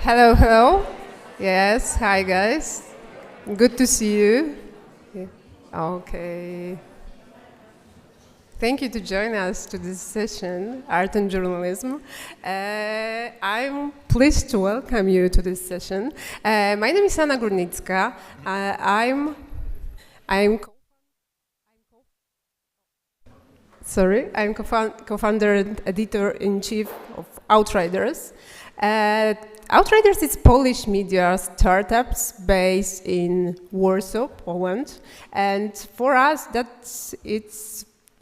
Hello, hello. Yes, hi guys. Good to see you. Yeah. Okay. Thank you to join us to this session, Art and Journalism. I'm pleased to welcome you to this session. My name is Anna Górnicka. I'm co-founder and editor-in-chief of Outriders. Outriders is Polish media startups based in Warsaw, Poland, and for us,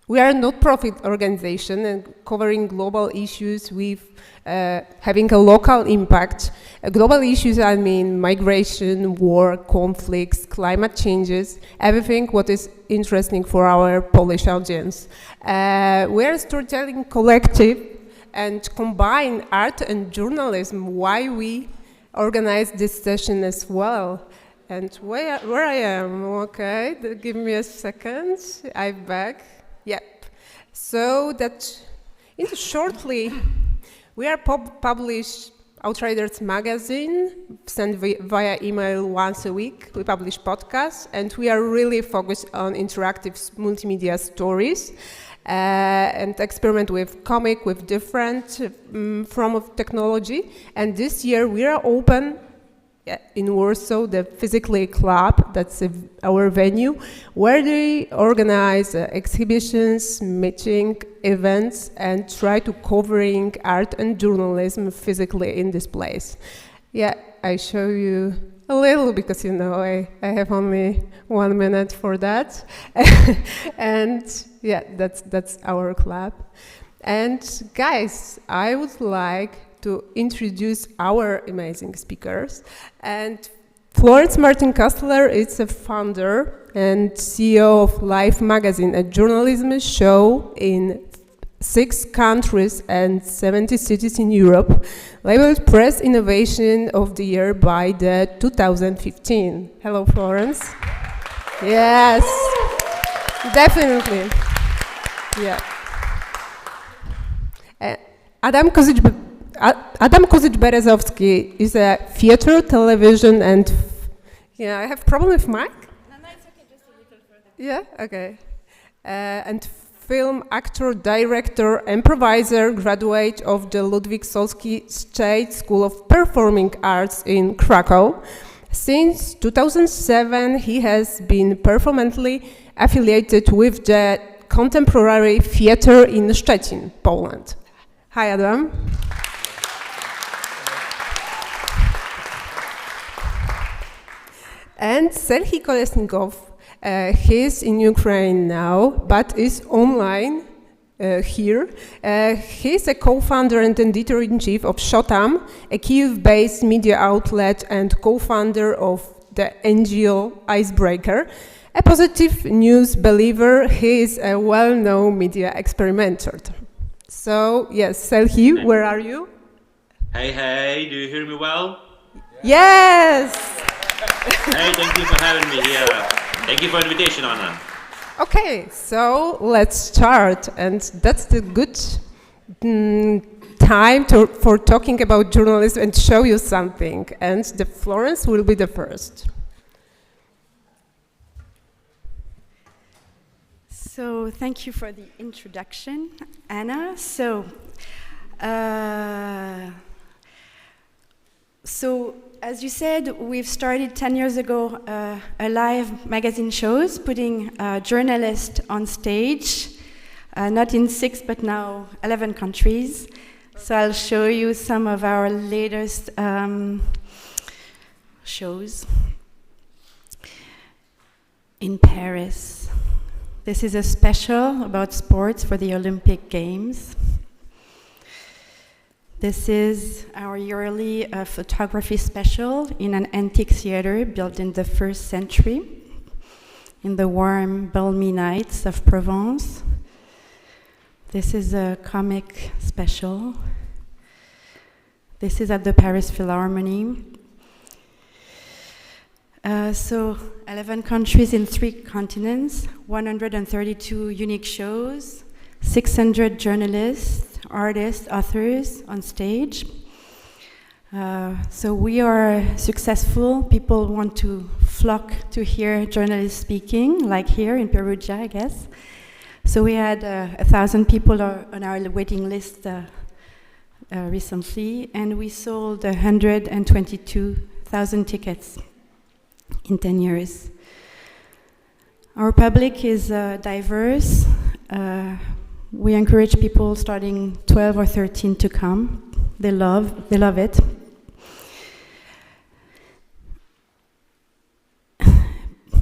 we are a not-profit organization and covering global issues with having a local impact. Global issues, I mean migration, war, conflicts, climate changes, everything what is interesting for our Polish audience. We are a storytelling collective and combine art and journalism. Why we organize this session as well. And where I am, okay, give me a second, I'm back. Yep. So that shortly, we are publish Outriders magazine, sent via email once a week. We publish podcasts, and we are really focused on interactive multimedia stories and experiment with comic, with different form of technology. And this year, we are open in Warsaw, the Physically Club, that's our venue, where they organize exhibitions, meeting, events, and try to covering art and journalism physically in this place. Yeah, I show you a little because I have only 1 minute for that. And yeah, that's our club. And guys, I would like to introduce our amazing speakers. And Florence Martin-Kessler is a founder and CEO of Life magazine, a journalism show in 6 countries and 70 cities in Europe, labeled Press Innovation of the Year by the 2015. Hello, Florence. Yes, definitely. Yeah. Adam Kuzycz-Berezowski is a theater, television, and I have problem with mic? No, it's okay, just a little further. Yeah, okay. And film actor, director, improviser, graduate of the Ludwik Solski State School of Performing Arts in Krakow. Since 2007, he has been permanently affiliated with the Contemporary Theatre in Szczecin, Poland. Hi, Adam. And Serhii Kolesnikov, he's in Ukraine now, but is online here. He's a co-founder and editor-in-chief of Shotam, a Kyiv-based media outlet and co-founder of the NGO Icebreaker. A positive news believer, he is a well-known media experimenter. So, yes, Serhii, where are you? Hey, do you hear me well? Yes! Hey, thank you for having me here. Thank you for the invitation, Anna. Okay, so let's start, and that's the good time for talking about journalism and show you something, and the Florence will be the first. So thank you for the introduction, Anna. So as you said, we've started 10 years ago a live magazine shows, putting journalists on stage, not in 6 but now 11 countries. So I'll show you some of our latest shows. In Paris. This is a special about sports for the Olympic Games. This is our yearly photography special in an antique theater built in the 1st century in the warm, balmy nights of Provence. This is a comic special. This is at the Paris Philharmonie. So 11 countries in 3 continents, 132 unique shows, 600 journalists, artists, authors on stage. So we are successful. People want to flock to hear journalists speaking, like here in Perugia, I guess. So we had 1,000 people on our waiting list recently, and we sold 122,000 tickets in 10 years. Our public is diverse. We encourage people starting 12 or 13 to come. They love it.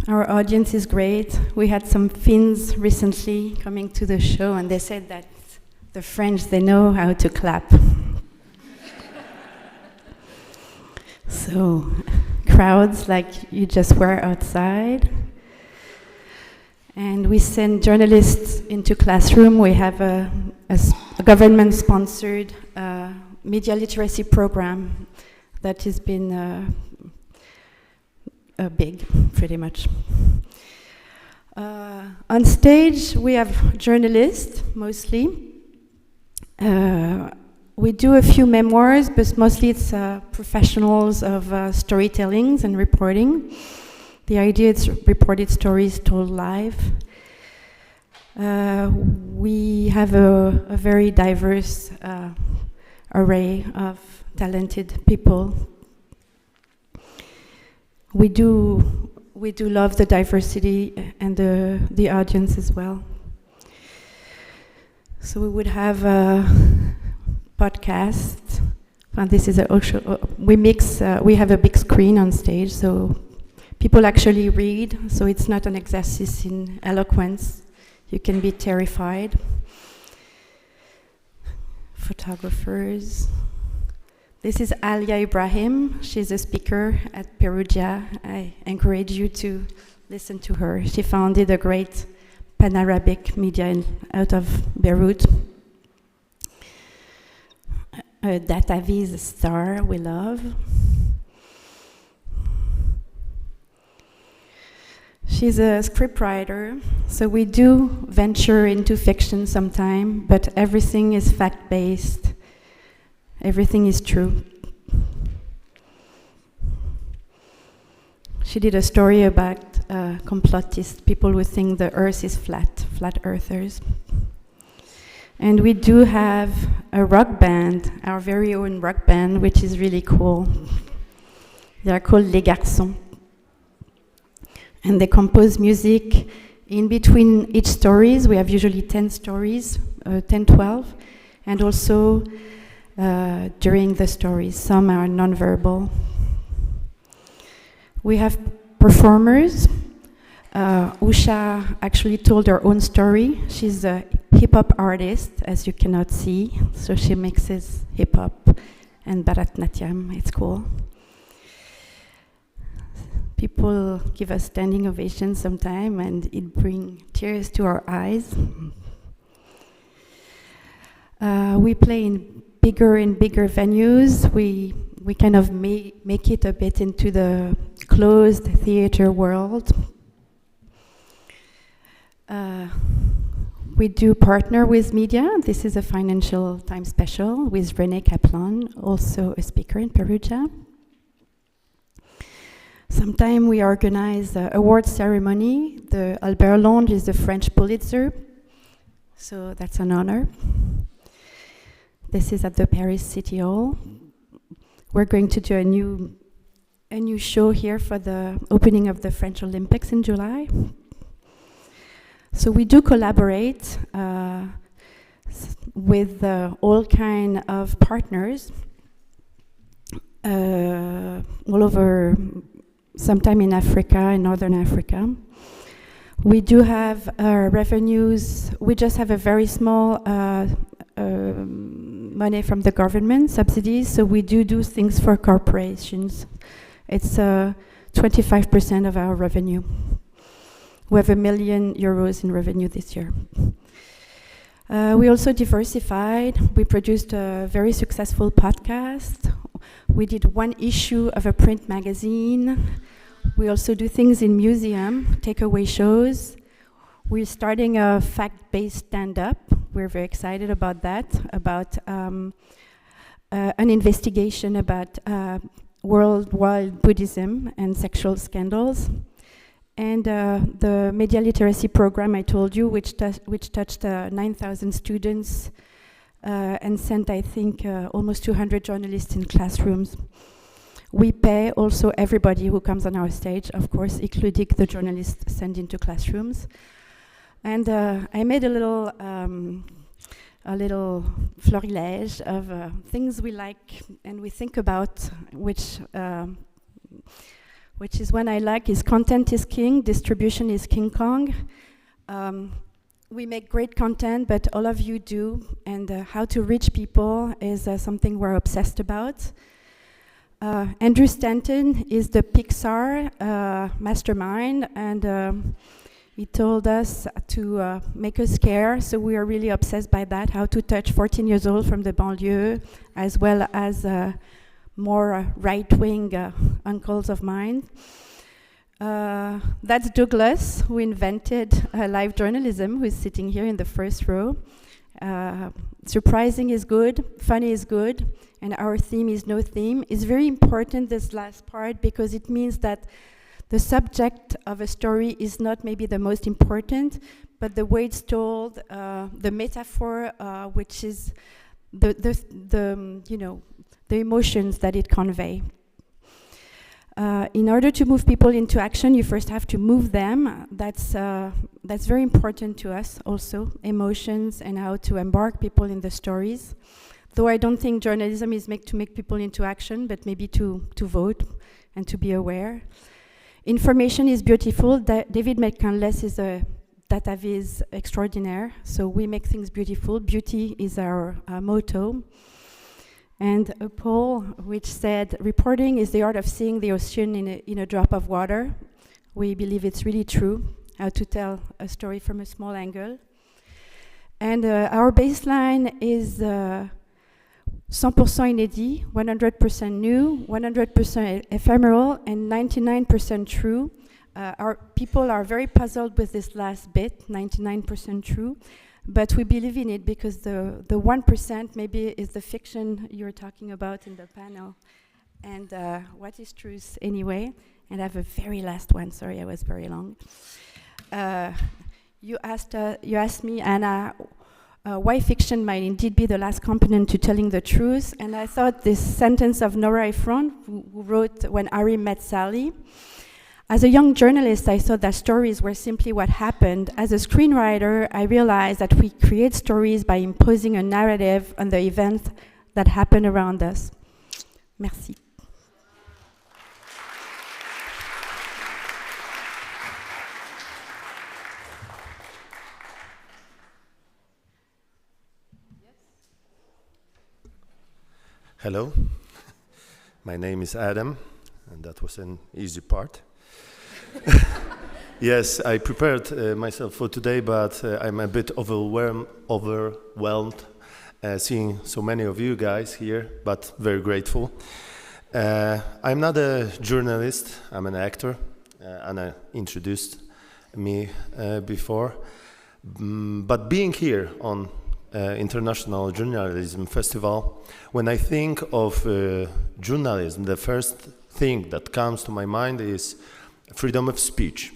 Our audience is great. We had some Finns recently coming to the show, and they said that the French, they know how to clap. So, crowds like you just were outside. And we send journalists into classroom. We have a government-sponsored media literacy program that has been big, pretty much. On stage, we have journalists, mostly. We do a few memoirs, but mostly it's professionals of storytelling and reporting. The idea is reported stories told live. We have a very diverse array of talented people. We do love the diversity and the audience as well. So we would have a podcast. And this is we have a big screen on stage, so people actually read, so it's not an exercise in eloquence. You can be terrified. Photographers. This is Alia Ibrahim. She's a speaker at Perugia. I encourage you to listen to her. She founded a great Pan-Arabic media out of Beirut. A Dataviz star we love. She's a scriptwriter, so we do venture into fiction sometime, but everything is fact-based. Everything is true. She did a story about complotists, people who think the earth is flat earthers. And we do have a rock band, our very own rock band, which is really cool. They are called Les Garçons. And they compose music in between each stories. We have usually 10 stories, 10, 12, and also during the stories. Some are non-verbal. We have performers. Usha actually told her own story. She's a hip-hop artist, as you cannot see, so she mixes hip-hop and Bharatanatyam. It's cool. People give us standing ovations sometime, and it brings tears to our eyes. We play in bigger and bigger venues. We kind of make it a bit into the closed theater world. We do partner with media. This is a Financial Times special with René Kaplan, also a speaker in Perugia. Sometime we organize an award ceremony. The Albert Lounge is the French Pulitzer, so that's an honor. This is at the Paris City Hall. We're going to do a new show here for the opening of the French Olympics in July. So we do collaborate with all kind of partners all over. Sometime in Africa, in Northern Africa. We do have revenues. We just have a very small money from the government, subsidies, so we do things for corporations. It's 25% of our revenue. We have €1 million in revenue this year. We also diversified. We produced a very successful podcast. We did one issue of a print magazine. We also do things in museum, takeaway shows. We're starting a fact-based stand-up. We're very excited about that, about an investigation about worldwide Buddhism and sexual scandals. And the media literacy program I told you, which touched 9,000 students and sent, I think, almost 200 journalists in classrooms. We pay also everybody who comes on our stage, of course, including the journalists sent into classrooms. And I made a little florilège of things we like and we think about, which is one I like is content is king, distribution is King Kong. We make great content, but all of you do, and how to reach people is something we're obsessed about. Andrew Stanton is the Pixar mastermind, and he told us to make us care, so we are really obsessed by that, how to touch 14 years old from the banlieue, as well as more right-wing uncles of mine. That's Douglas, who invented live journalism, who is sitting here in the first row. Surprising is good, funny is good, and our theme is no theme. It's very important, this last part, because it means that the subject of a story is not maybe the most important, but the way it's told, the metaphor, which is the emotions that it conveys. In order to move people into action, you first have to move them. That's very important to us also, emotions and how to embark people in the stories. Though I don't think journalism is made to make people into action, but maybe to vote and to be aware. Information is beautiful. David McCandless is a data viz extraordinaire, so we make things beautiful. Beauty is our motto. And a poll which said, reporting is the art of seeing the ocean in a drop of water. We believe it's really true, how to tell a story from a small angle. And our baseline is 100% inédit, 100% new, 100% ephemeral, and 99% true. Our people are very puzzled with this last bit, 99% true. But we believe in it because the 1% maybe is the fiction you're talking about in the panel. And what is truth anyway? And I have a very last one, sorry I was very long. You asked me, Anna, why fiction might indeed be the last component to telling the truth. And I thought this sentence of Nora Ephron, who wrote When Harry Met Sally. As a young journalist, I thought that stories were simply what happened. As a screenwriter, I realized that we create stories by imposing a narrative on the events that happen around us. Merci. Hello, my name is Adam, and that was an easy part. Yes, I prepared myself for today, but I'm a bit overwhelmed seeing so many of you guys here, but very grateful. I'm not a journalist, I'm an actor. Anna introduced me before. But being here on International Journalism Festival, when I think of journalism, the first thing that comes to my mind is freedom of speech.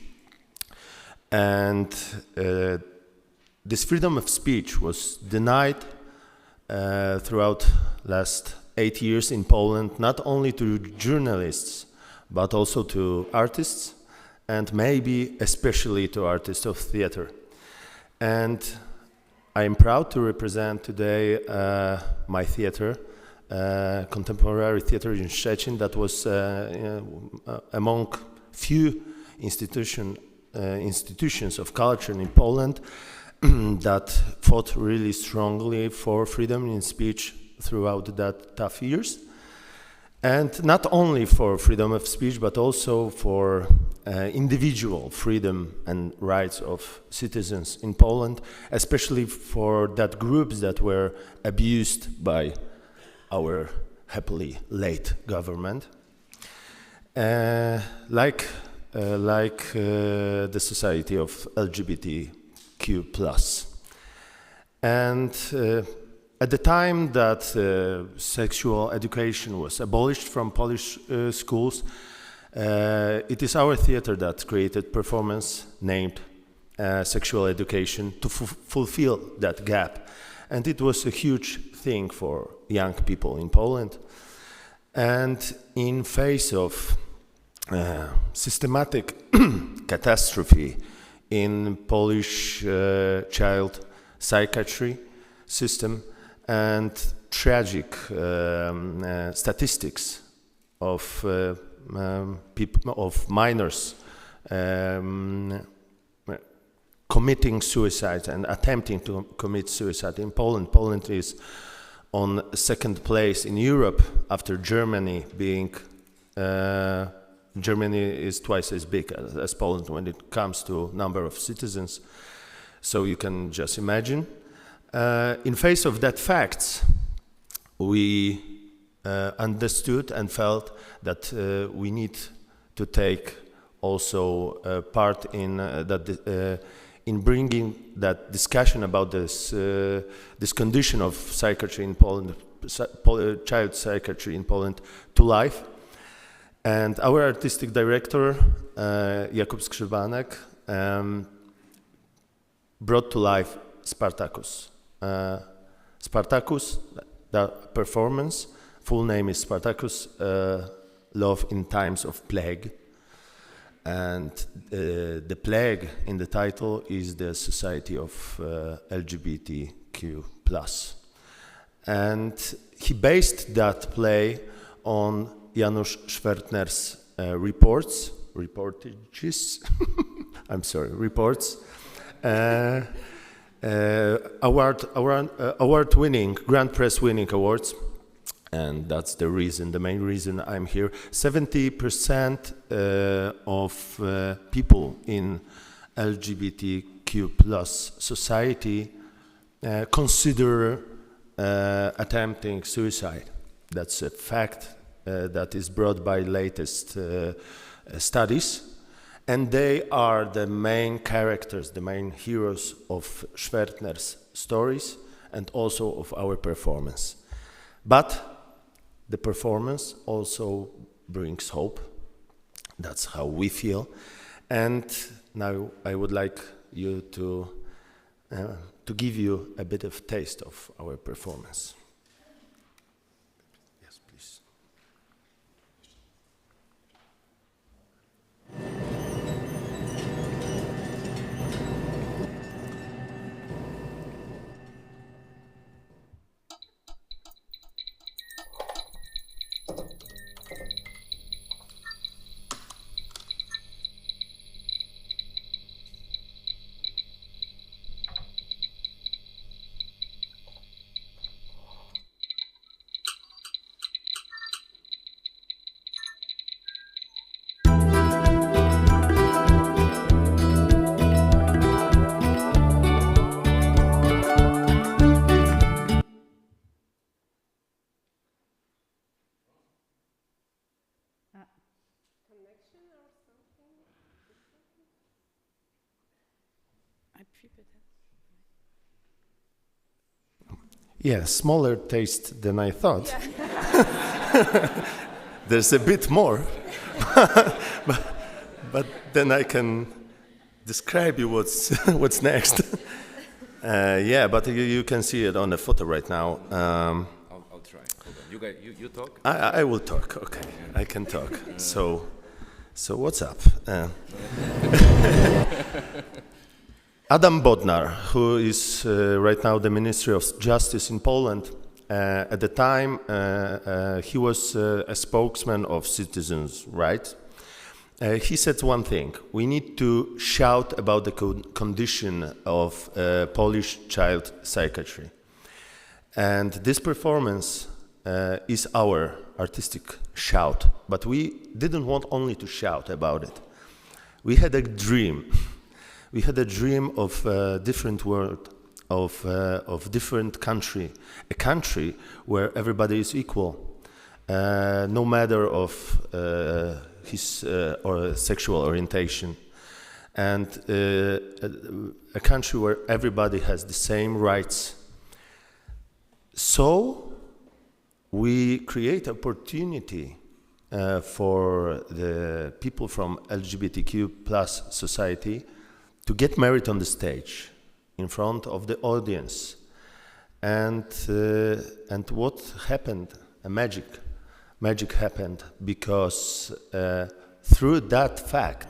And this freedom of speech was denied throughout last 8 years in Poland, not only to journalists, but also to artists, and maybe especially to artists of theater. And I'm proud to represent today my theater, contemporary theater in Szczecin, that was among few institutions of culture in Poland that fought really strongly for freedom in speech throughout that tough years. And not only for freedom of speech, but also for individual freedom and rights of citizens in Poland, especially for that groups that were abused by our happily late government, like the society of LGBTQ+. And At the time that sexual education was abolished from Polish schools, it is our theater that created performance named Sexual Education to fulfill that gap. And it was a huge thing for young people in Poland. And in face of systematic catastrophe in Polish child psychiatry system and tragic statistics of minors committing suicide and attempting to commit suicide in Poland. Poland is on second place in Europe after Germany, being Germany is twice as big as Poland when it comes to number of citizens. So you can just imagine. In face of that facts, we understood and felt that we need to take also part in that in bringing that discussion about this condition of psychiatry in Poland, child psychiatry in Poland, to life. And our artistic director, Jakub Skrzybanek, brought to life Spartacus. Spartacus, the performance, full name is Spartacus, Love in Times of Plague. And the plague in the title is the society of LGBTQ+. And he based that play on Janusz Schwertner's reports, award-winning, Grand Press-winning awards, and that's the reason, the main reason I'm here. 70% of people in LGBTQ+ society consider attempting suicide. That's a fact that is brought by latest studies. And they are the main characters, the main heroes of Schwertner's stories and also of our performance. But the performance also brings hope. That's how we feel. And now I would like you to give you a bit of taste of our performance. Yes, please. Yeah, smaller taste than I thought. Yeah. There's a bit more, but then I can describe you what's next. Yeah, but you can see it on the photo right now. I'll try. Hold on. You talk. I will talk. Okay, I can talk. So what's up? Adam Bodnar, who is right now the Ministry of Justice in Poland, at the time he was a spokesman of citizens' rights. He said one thing: we need to shout about the condition of Polish child psychiatry. And this performance is our artistic shout, but we didn't want only to shout about it. We had a dream. We had a dream of a different world, of different country, a country where everybody is equal, no matter of his or sexual orientation, and a country where everybody has the same rights. So we create opportunity for the people from LGBTQ plus society to get married on the stage in front of the audience. And what happened? A magic happened because through that fact,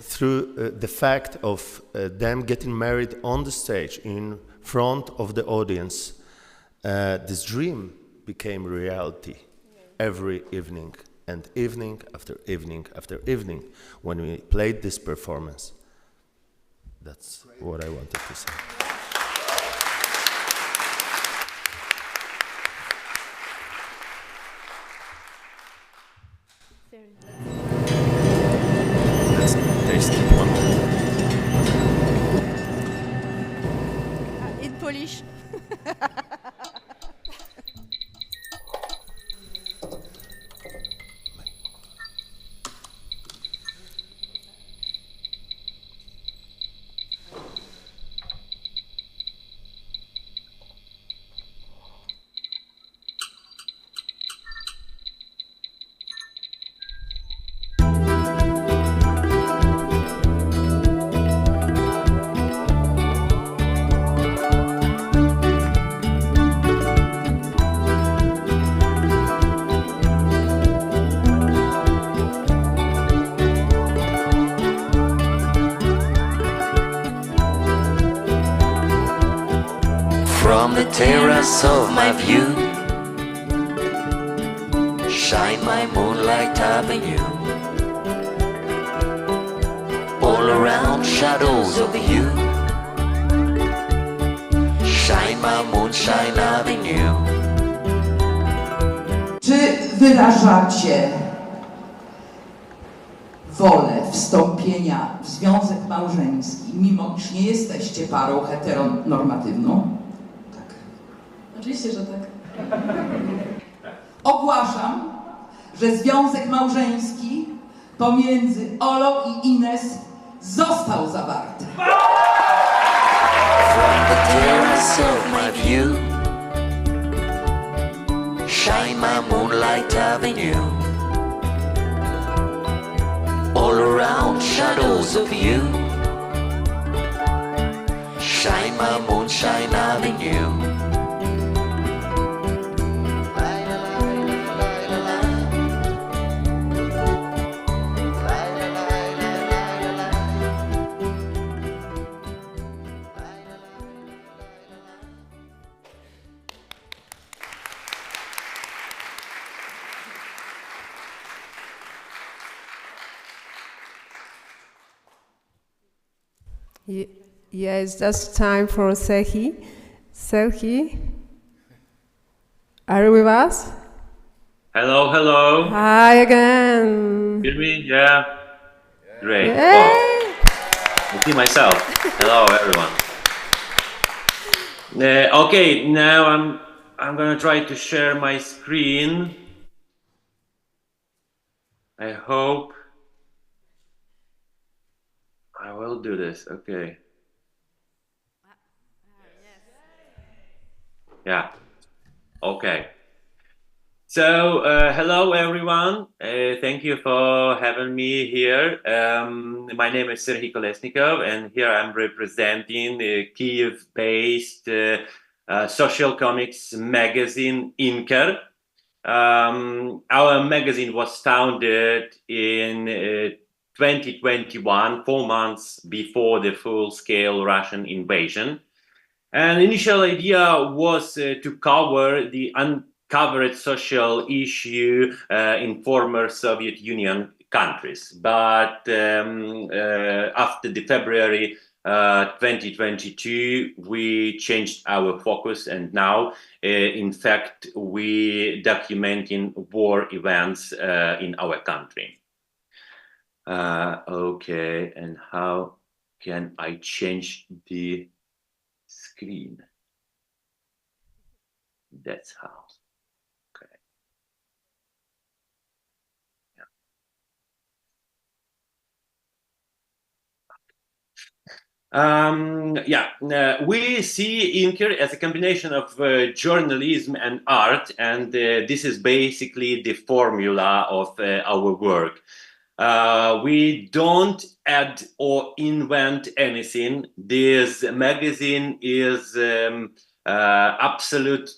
through the fact of them getting married on the stage in front of the audience, this dream became reality every evening, and evening after evening after evening when we played this performance. That's what I wanted to say. Let's taste it one more. In Polish. From the terrace of my view, shine my moonlight avenue. All around shadows of you, shine my moonshine avenue. Czy wyrażacie wolę wstąpienia w związek małżeński, mimo iż nie jesteście parą heteronormatywną? Oczywiście, że tak. Ogłaszam, że związek małżeński pomiędzy Olą i Ines został zawarty. From the terrace of my view, shine my moonlight avenue. All around shadows of you, shine my moonshine avenue. Yeah, it's just time for Sehi. Sehi, are you with us? Hello, hello. Hi again. Hear me? Yeah. Great. Yay! Wow. I see myself. Hello, everyone. Okay, now I'm gonna try to share my screen. I hope I will do this. Okay. Yeah. Okay. So, hello everyone. Thank you for having me here. My name is Serhiy Kolesnikov, and here I'm representing the Kyiv-based social comics magazine Inker. Our magazine was founded in 2021, 4 months before the full-scale Russian invasion. And the initial idea was to cover the uncovered social issue in former Soviet Union countries. But after the February 2022, we changed our focus, and now, in fact, we documenting war events in our country. Okay, and how can I change the screen? That's how. Okay. We see Inker as a combination of journalism and art, and this is basically the formula of our work. We don't add or invent anything. This magazine is absolute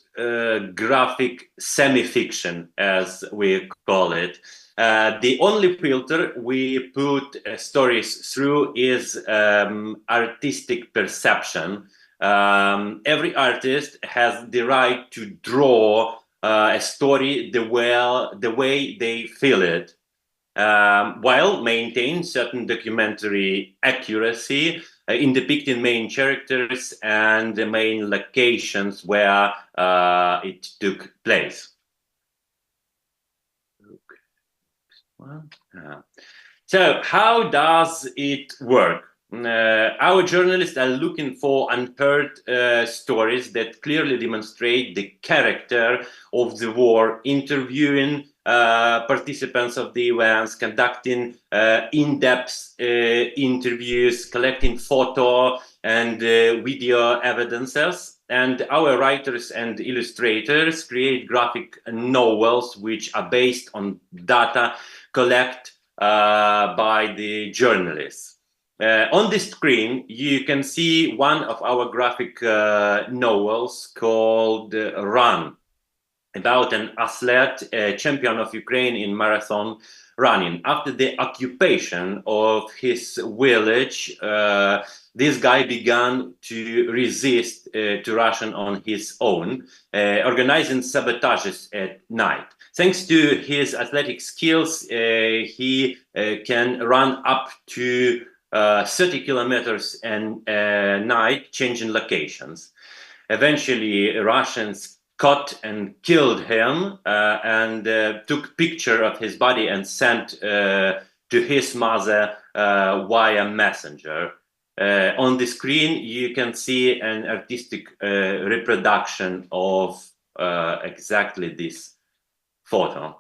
graphic semi-fiction, as we call it. The only filter we put stories through is artistic perception. Every artist has the right to draw a story the way they feel it, while maintain certain documentary accuracy in depicting main characters and the main locations where it took place. So how does it work? Our journalists are looking for unheard stories that clearly demonstrate the character of the war, interviewing participants of the events, conducting in-depth interviews, collecting photo and video evidences. And our writers and illustrators create graphic novels which are based on data collected by the journalists. On the screen, you can see one of our graphic novels called Run, about an athlete, a champion of Ukraine in marathon running. After the occupation of his village, this guy began to resist to Russian on his own, organizing sabotages at night. Thanks to his athletic skills, he can run up to 30 kilometers a night, changing locations. Eventually, Russians caught and killed him and took picture of his body and sent to his mother via messenger. On the screen, you can see an artistic reproduction of exactly this photo.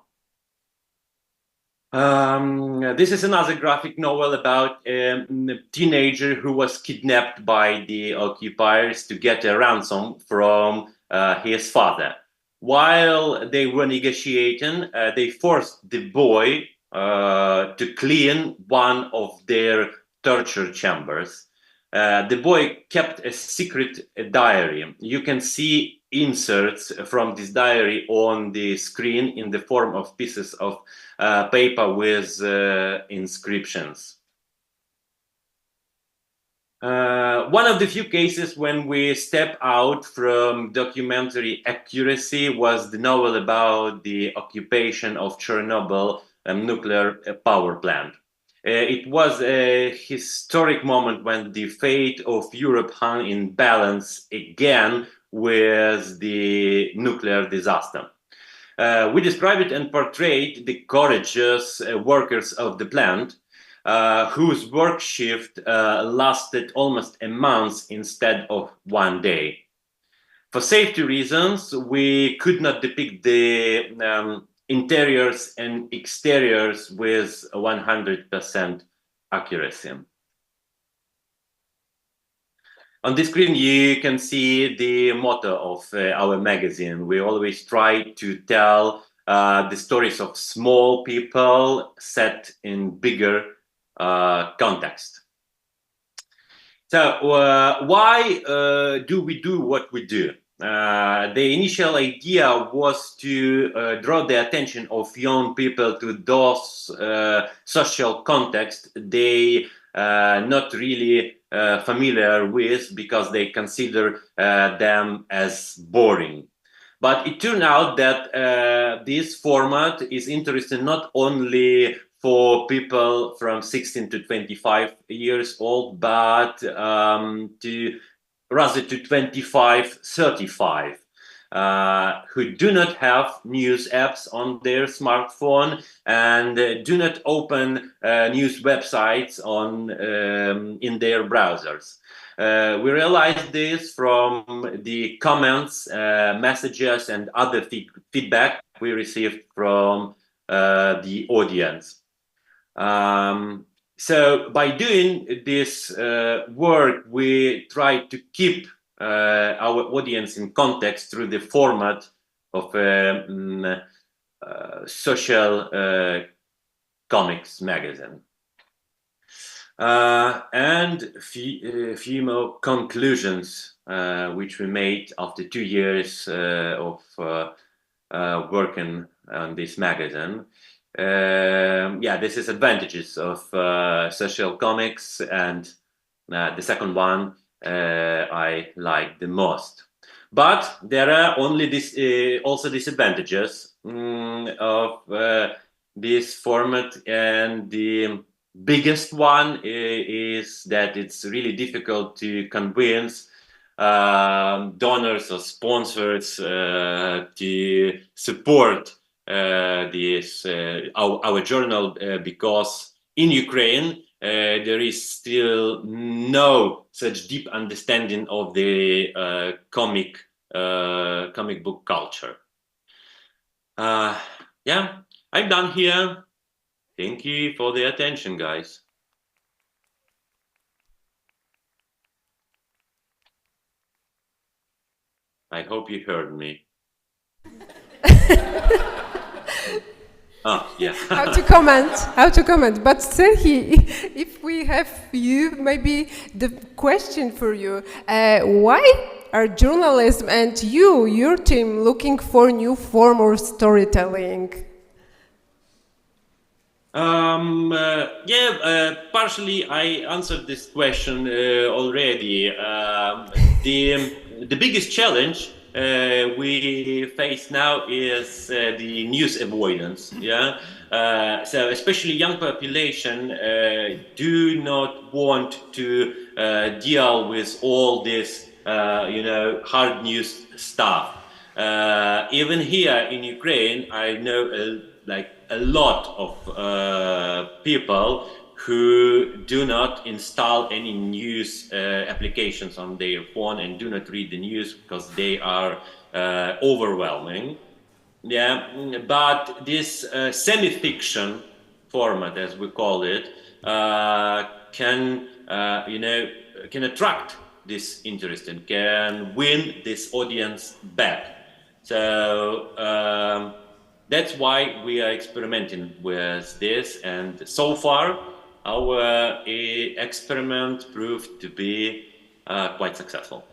This is another graphic novel about a teenager who was kidnapped by the occupiers to get a ransom from his father. While they were negotiating, they forced the boy to clean one of their torture chambers. The boy kept a secret diary. You can see inserts from this diary on the screen in the form of pieces of paper with inscriptions. One of the few cases when we step out from documentary accuracy was the novel about the occupation of Chernobyl nuclear power plant. It was a historic moment when the fate of Europe hung in balance again with the nuclear disaster. We described it and portrayed the courageous workers of the plant, whose work shift lasted almost a month instead of one day. For safety reasons, we could not depict the interiors and exteriors with 100% accuracy. On the screen, you can see the motto of our magazine. We always try to tell the stories of small people set in bigger context. So why do we do what we do? The initial idea was to draw the attention of young people to those social contexts they not really familiar with, because they consider them as boring. But it turned out that this format is interesting not only for people from 16 to 25 years old, but rather to 25, 35, who do not have news apps on their smartphone and do not open news websites on in their browsers. We realized this from the comments, messages, and other feedback we received from the audience. So by doing this work, we try to keep our audience in context through the format of social comics magazine. And few more conclusions which we made after 2 years of working on this magazine. This is advantages of social comics, and the second one I like the most. But there are only also disadvantages of this format, and the biggest one is that it's really difficult to convince donors or sponsors to support this our journal, because in Ukraine there is still no such deep understanding of the comic book culture. I'm done here. Thank you for the attention, guys. I hope you heard me. Yeah. How to comment, but Serhi, if we have you, maybe the question for you, why are journalists and your team looking for new form of storytelling? Partially I answered this question already. The biggest challenge we face now is the news avoidance. So especially young population do not want to deal with all this hard news stuff. Even here in Ukraine, I know a lot of people who do not install any news applications on their phone and do not read the news because they are overwhelming. But this semi-fiction format, as we call it, can attract this interest and can win this audience back. So that's why we are experimenting with this, and so far our experiment proved to be quite successful.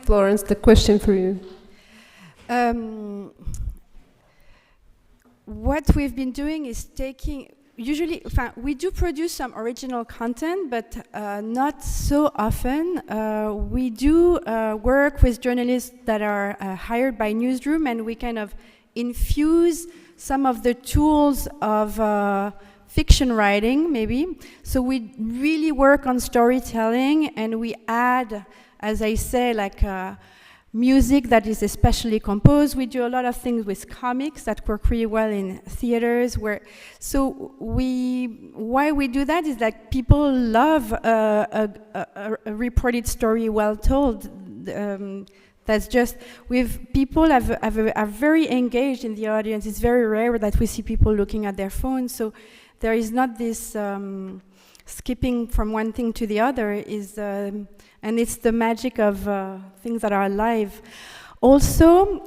Florence, the question for you. What we've been doing is we do produce some original content, but not so often. We do work with journalists that are hired by newsroom, and we kind of infuse some of the tools of fiction writing, maybe. So we really work on storytelling, and we add, as I say, music that is especially composed. We do a lot of things with comics that work really well in theaters. Why we do that is that people love a reported story well told. That's just people are very engaged in the audience. It's very rare that we see people looking at their phones. So there is not this skipping from one thing to the other. And it's the magic of things that are alive. Also,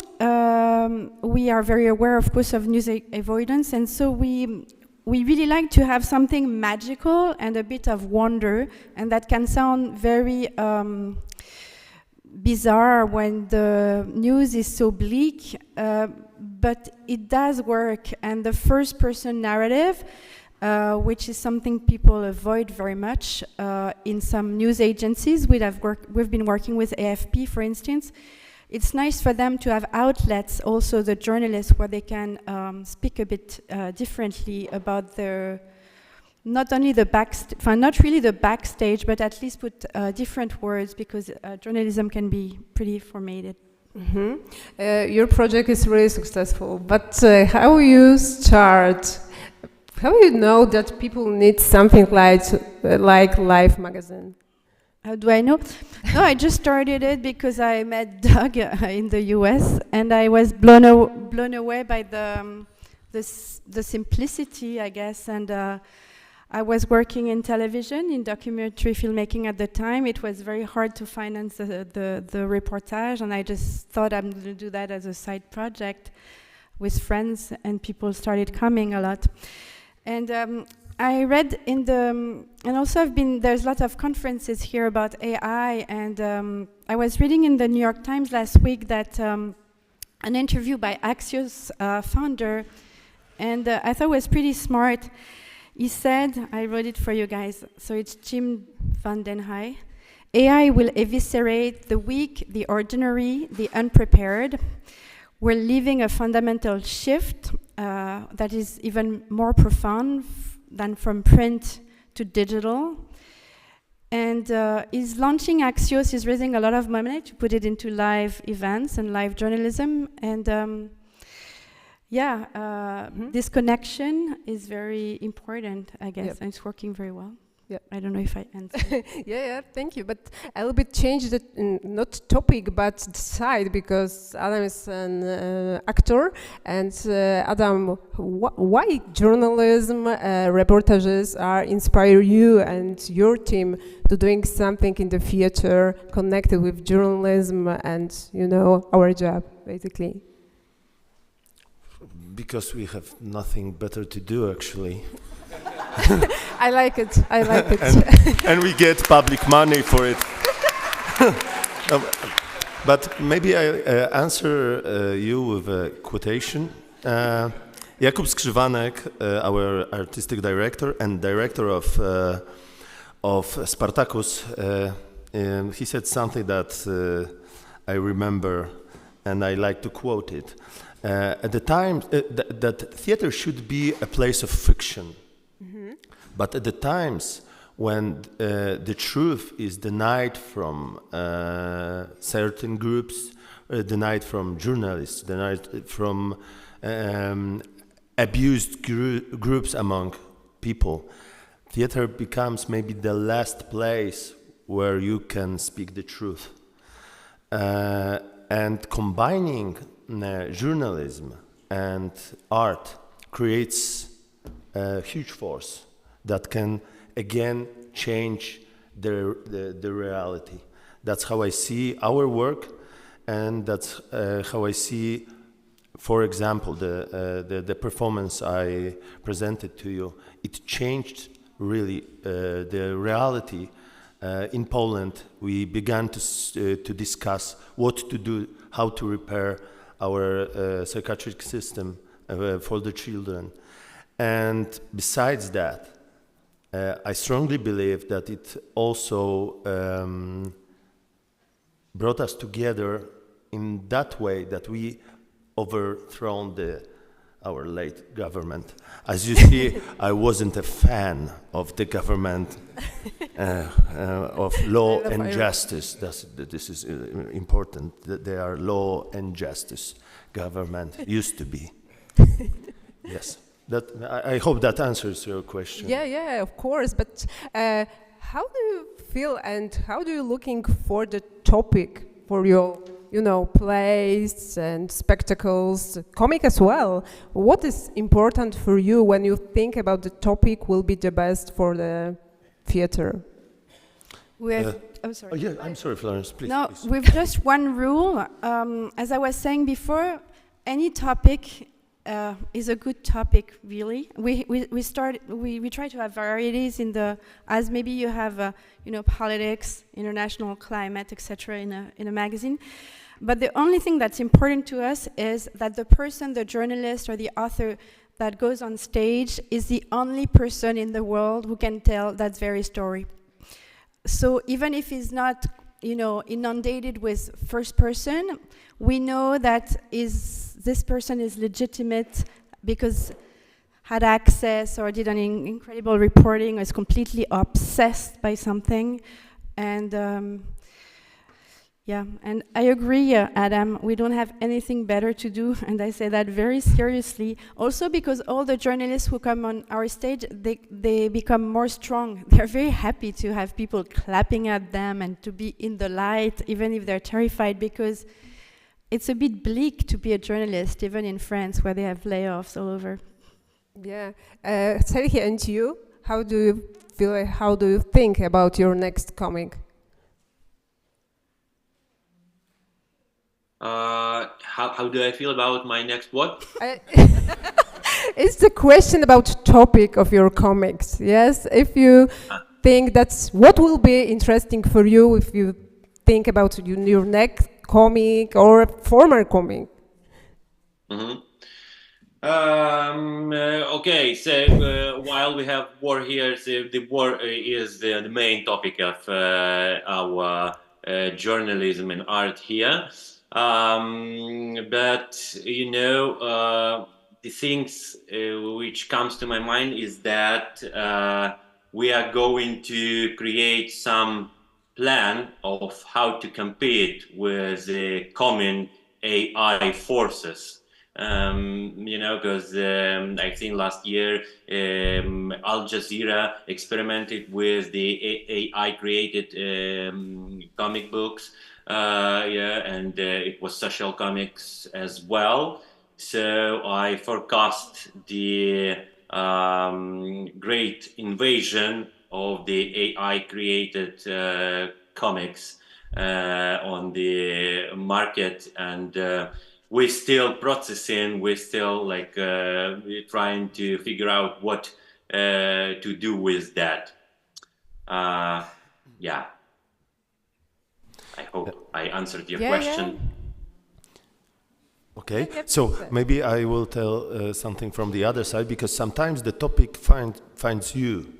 we are very aware, of course, of news avoidance, and so we really like to have something magical and a bit of wonder, and that can sound very bizarre when the news is so bleak, but it does work. And the first-person narrative, which is something people avoid very much in some news agencies. We've been working with AFP, for instance. It's nice for them to have outlets, also the journalists, where they can speak a bit differently about not only not really the backstage, but at least put different words, because journalism can be pretty formatted. Your project is really successful, but how you start? How do you know that people need something like Life magazine? How do I know? No, I just started it because I met Doug in the US, and I was blown away by the simplicity, I guess, and I was working in television, in documentary filmmaking at the time. It was very hard to finance the reportage, and I just thought I'm going to do that as a side project with friends, and people started coming a lot. And I read in the, and also there's a lot of conferences here about AI, and I was reading in the New York Times last week that an interview by Axios founder, and I thought it was pretty smart. He said, I wrote it for you guys, so it's Jim van den Heij, AI will eviscerate the weak, the ordinary, the unprepared. We're living a fundamental shift that is even more profound than from print to digital. And he's launching Axios, he's raising a lot of money to put it into live events and live journalism. And this connection is very important, I guess, and it's working very well. Yeah, I don't know if I answered. yeah, thank you. But a little bit change the not topic but the side, because Adam is an actor, and Adam, why journalism reportages are inspire you and your team to doing something in the theater connected with journalism and our job basically? Because we have nothing better to do, actually. I like it. and we get public money for it. But maybe I answer you with a quotation. Jakub Skrzywanek, our artistic director and director of Spartacus, he said something that I remember, and I like to quote it. At the time, that theater should be a place of fiction. Mm-hmm. But at the times when the truth is denied from certain groups, denied from journalists, denied from abused groups among people, theater becomes maybe the last place where you can speak the truth. And combining journalism and art creates a huge force that can again change the reality. That's how I see our work, and that's how I see, for example, the performance I presented to you. It changed really the reality. In Poland, we began to discuss what to do, how to repair our psychiatric system for the children. And besides that, I strongly believe that it also brought us together in that way that we overthrown our late government. As you see, I wasn't a fan of the government of law and justice. This is important. They are law and justice government, used to be. Yes. I hope that answers your question. Yeah, of course. But how do you feel, and how do you looking for the topic for your, plays and spectacles, comic as well? What is important for you when you think about the topic will be the best for the theater? I'm sorry. Yeah, I'm sorry, Florence. Please. No, please. with just one rule. As I was saying before, any topic is a good topic, really. We try to have varieties as maybe you have politics, international climate, etc. in a magazine. But the only thing that's important to us is that the person, the journalist or the author that goes on stage is the only person in the world who can tell that very story. So even if he's not inundated with first person, we know that this person is legitimate because had access or did an incredible reporting or is completely obsessed by something. And and I agree, Adam, we don't have anything better to do, and I say that very seriously. Also because all the journalists who come on our stage, they become more strong. They're very happy to have people clapping at them and to be in the light, even if they're terrified, because it's a bit bleak to be a journalist, even in France, where they have layoffs all over. Yeah. Sergei, and you? How do you feel? How do you think about your next comic? How do I feel about my next what? It's the question about topic of your comics. Yes, if you think that's what will be interesting for you, if you think about your next comic or a former comic. Mm-hmm. Okay, so while we have war here, so the war is the main topic of our journalism and art here. But you know, the things which comes to my mind is that we are going to create some plan of how to compete with the common AI forces. You know, because I think last year Al Jazeera experimented with the AI created comic books, yeah, and it was social comics as well. So I forecast the great invasion of the AI created comics on the market, and we're still processing, we're still like we're trying to figure out what to do with that. Yeah, I hope I answered your question. Okay, so maybe I will tell something from the other side, because sometimes the topic finds you,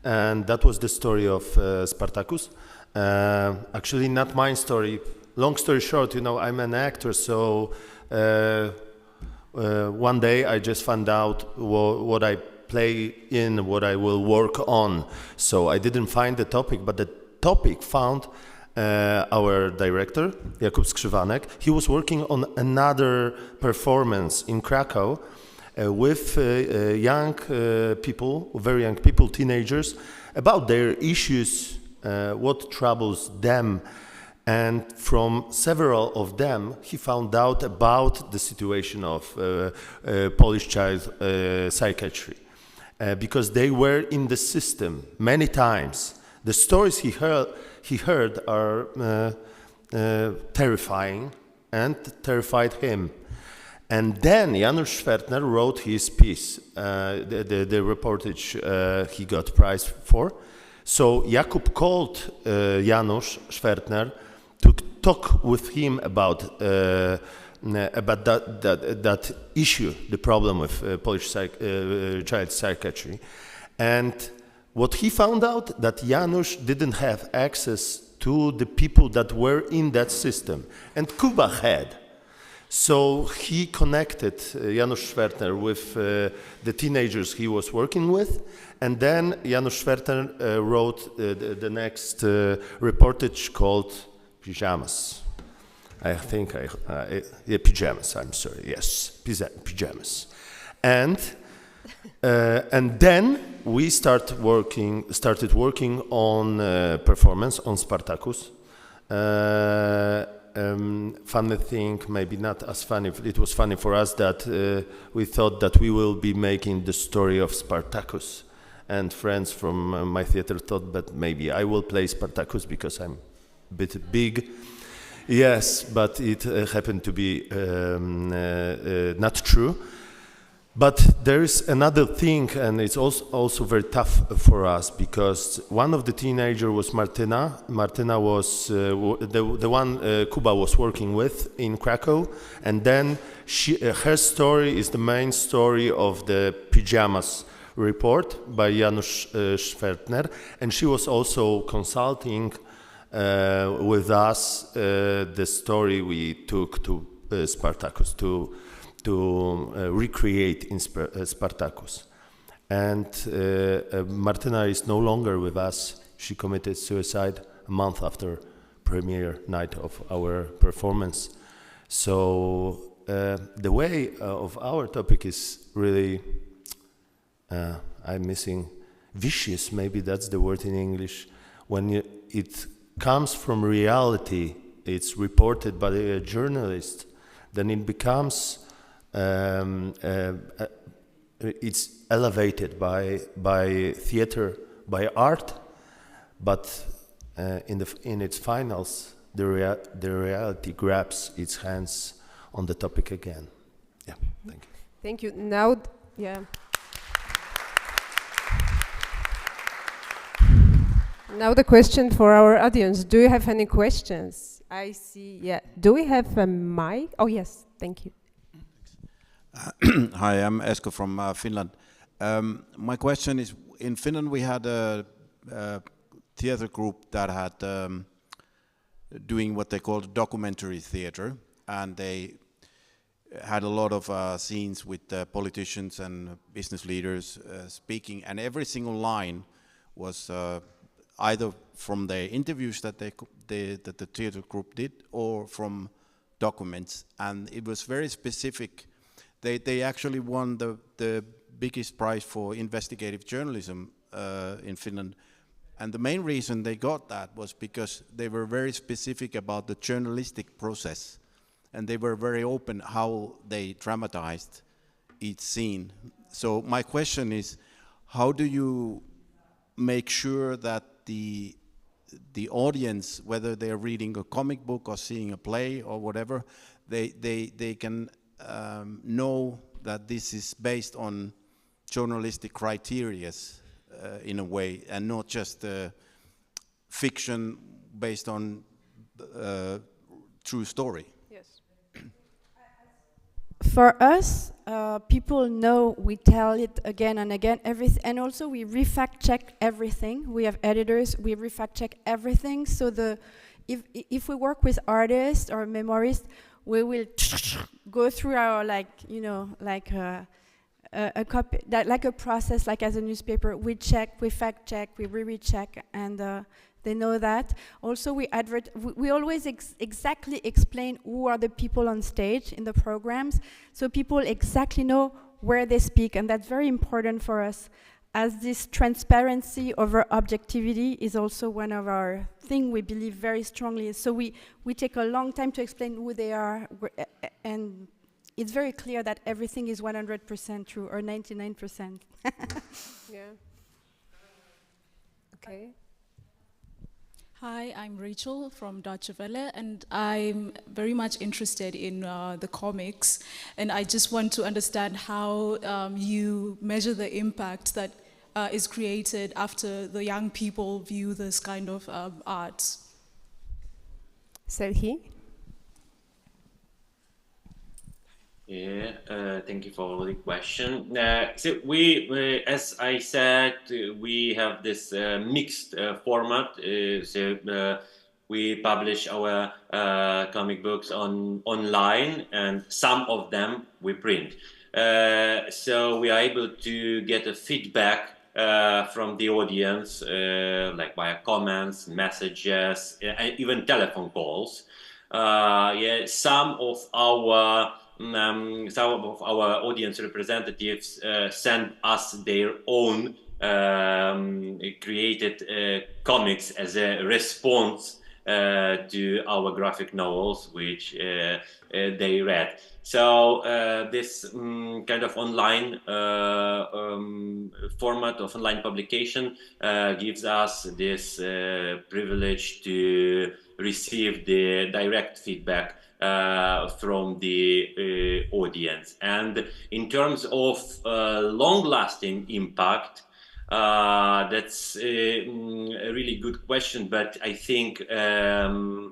and that was the story of Spartacus. Actually, not my story. Long story short, you know, I'm an actor, so one day I just found out what I play in, what I will work on. So I didn't find the topic, but the topic found our director, Jakub Skrzywanek. He was working on another performance in Krakow with young people, very young people, teenagers, about their issues, what troubles them. And from several of them, he found out about the situation of Polish child psychiatry, because they were in the system many times. The stories he heard are terrifying and terrified him. And then Janusz Schwertner wrote his piece, the reportage he got prize for. So Jakub called Janusz Schwertner to talk with him about that issue, the problem with Polish child psychiatry. And what he found out, that Janusz didn't have access to the people that were in that system, and Kuba had. So he connected Janusz Schwertner with the teenagers he was working with, and then Janusz Schwertner wrote the next reportage called Pyjamas. I think Pyjamas, I'm sorry, yes, Pyjamas. And then we started working on performance on Spartacus. Funny thing, maybe not as funny, it was funny for us that we thought that we will be making the story of Spartacus. And friends from my theater thought that maybe I will play Spartacus because I'm a bit big. Yes, but it happened to be not true. But there is another thing, and it's also very tough for us, because one of the teenagers was Martyna. Martyna was the one Kuba was working with in Krakow, and then her story is the main story of the Pyjamas report by Janusz Schwertner, and she was also consulting with us the story we took to Spartacus to recreate in Spartacus. And Martyna is no longer with us. She committed suicide a month after premiere night of our performance. So the way of our topic is really, I'm missing, vicious, maybe that's the word in English. When it comes from reality, it's reported by a journalist, then it becomes it's elevated by theater, by art, but in its finals, the reality grabs its hands on the topic again. Yeah, thank you. Thank you. Now, yeah. Now the question for our audience. Do you have any questions? I see, yeah. Do we have a mic? Oh, yes, thank you. Hi, I'm Esko from Finland. My question is, in Finland we had a theater group that had doing what they called documentary theater, and they had a lot of scenes with politicians and business leaders speaking, and every single line was either from the interviews that that the theater group did, or from documents, and it was very specific. They actually won the biggest prize for investigative journalism in Finland, and the main reason they got that was because they were very specific about the journalistic process, and they were very open how they dramatized each scene. So my question is, how do you make sure that the audience, whether they're reading a comic book or seeing a play or whatever, they can know that this is based on journalistic criteria in a way, and not just fiction based on true story? Yes. For us, people know we tell it again and again, and also we refact check everything. We have editors, we refact check everything. So if we work with artists or memoirists, we will go through our a copy, like a process, like as a newspaper. We check, we fact check, we recheck, and they know that. Also, we always exactly explain who are the people on stage in the programs, so people exactly know where they speak, and that's very important for us, as this transparency over objectivity is also one of our things we believe very strongly. So we take a long time to explain who they are, and it's very clear that everything is 100% true, or 99%. Yeah. Okay. Hi, I'm Rachel from Deutsche Welle, and I'm very much interested in the comics, and I just want to understand how you measure the impact that is created after the young people view this kind of art. Serhi? Yeah, thank you for the question. So we, as I said, we have this mixed format. We publish our comic books online, and some of them we print. So we are able to get a feedback from the audience, like via comments, messages, and even telephone calls. Yeah, some of our audience representatives send us their own created comics as a response to our graphic novels, which they read. So this kind of online format of online publication gives us this privilege to receive the direct feedback from the audience. And in terms of long-lasting impact, that's a really good question, but I think there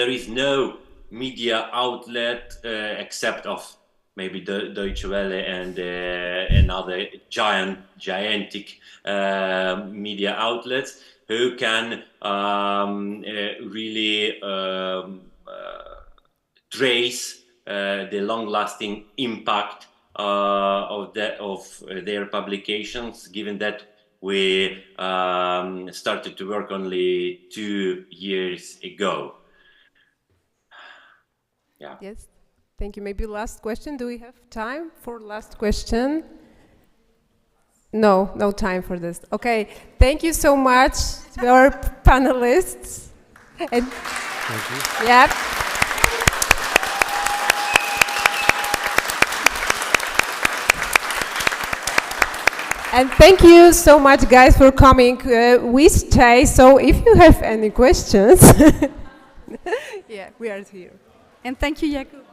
is no media outlet except of maybe the Deutsche Welle and another gigantic media outlets who can really trace the long-lasting impact of their publications, given that we started to work only 2 years ago. Yeah. Yes, thank you. Maybe last question. Do we have time for last question? No, no time for this. Okay, thank you so much to our panelists. And Thank you. yeah. And thank you so much, guys, for coming. We stay, so if you have any questions, yeah, we are here. And thank you, Jakub.